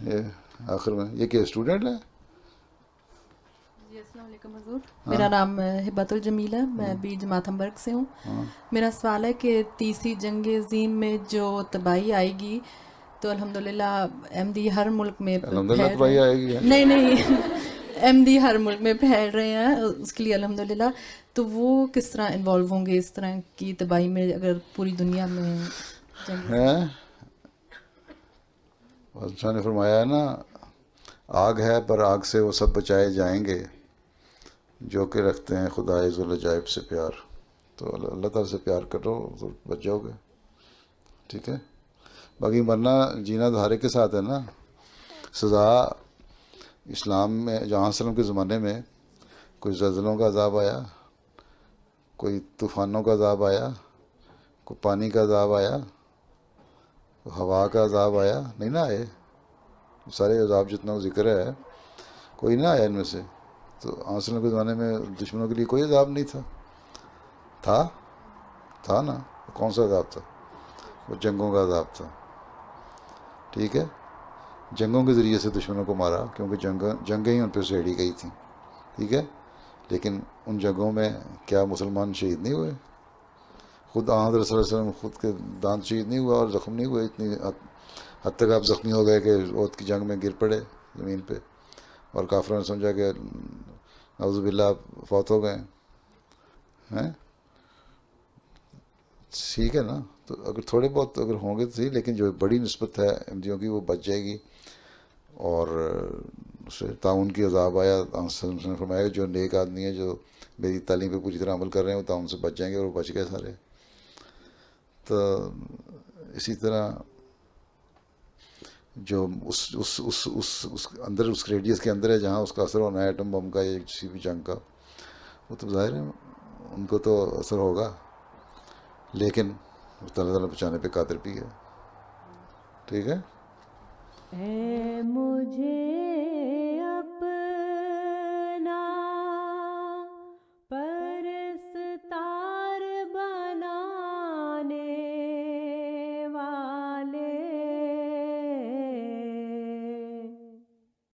یہ آخر میں یہ کہ اسٹوڈنٹ ہے. جی السلام علیکم حضور. میرا نام ہبت الجمیل ہے. میں بھی جماعت ہمبرگ سے ہوں. میرا سوال ہے کہ تیسری جنگ عظیم میں جو تباہی آئے گی تو الحمدللہ احمدی ہر ملک میں الحمدللہ پھیل تباہی رہے آئے گی. ہیں. نہیں احمدی ہر ملک میں پھیل رہے ہیں اس کے لیے الحمدللہ. تو وہ کس طرح انوالو ہوں گے اس طرح کی تباہی میں اگر پوری دنیا میں جنگ عظیم؟ ہیں بادشاہ نے فرمایا ہے نا آگ ہے پر آگ سے وہ سب بچائے جائیں گے جو کہ رکھتے ہیں خدائے ذوالعجائب سے پیار. تو اللہ تعالیٰ سے پیار کرو تو بچ جاؤ گے. ٹھیک ہے. باقی مرنا جینا تو ہر ایک کے ساتھ ہے نا. سزا اسلام میں جہاں وسلم کے زمانے میں کوئی زلزلوں کا عذاب آیا, کوئی طوفانوں کا عذاب آیا, کوئی پانی کا عذاب آیا, کوئی ہوا کا عذاب آیا, نہیں نہ آئے. سارے عذاب جتنا ذکر ہے کوئی نہ آیا ان میں سے. تو وسلم کے زمانے میں دشمنوں کے لیے کوئی عذاب نہیں تھا نا. کون سا عذاب تھا؟ وہ جنگوں کا عذاب تھا. ٹھیک ہے. جنگوں کے ذریعے سے دشمنوں کو مارا کیونکہ جنگیں ہی ان پہ سہیڑی گئی تھیں. ٹھیک ہے. لیکن ان جنگوں میں کیا مسلمان شہید نہیں ہوئے؟ خود حضرت صلی اللہ علیہ وسلم خود کے دانت شہید نہیں ہوا اور زخم نہیں ہوئے. اتنی حد تک آپ زخمی ہو گئے کہ عہد کی جنگ میں گر پڑے زمین پہ اور کافروں نے سمجھا کہ نعوذ باللہ آپ فوت ہو گئے ہیں. ٹھیک ہے نا. تو اگر تھوڑے بہت اگر ہوں گے تو صحیح, لیکن جو بڑی نسبت ہے احمدیوں کی وہ بچ جائے گی. اور اسے تعاون کی عذاب آیا. نے فرمایا جو نیک آدمی ہے جو میری تعلیم پہ پوری طرح عمل کر رہے ہیں وہ تعاون سے بچ جائیں گے, اور وہ بچ گئے سارے. تو اسی طرح جو اس اندر اس ریڈیس کے اندر ہے جہاں اس کا اثر ہونا ہے ایٹم بم کا یا کسی بھی جنگ کا, وہ تو ظاہر ہے ان کو تو اثر ہوگا, لیکن اللہ تعالیٰ بچانے پہ قادر بھی ہے. ٹھیک ہے. اے مجھے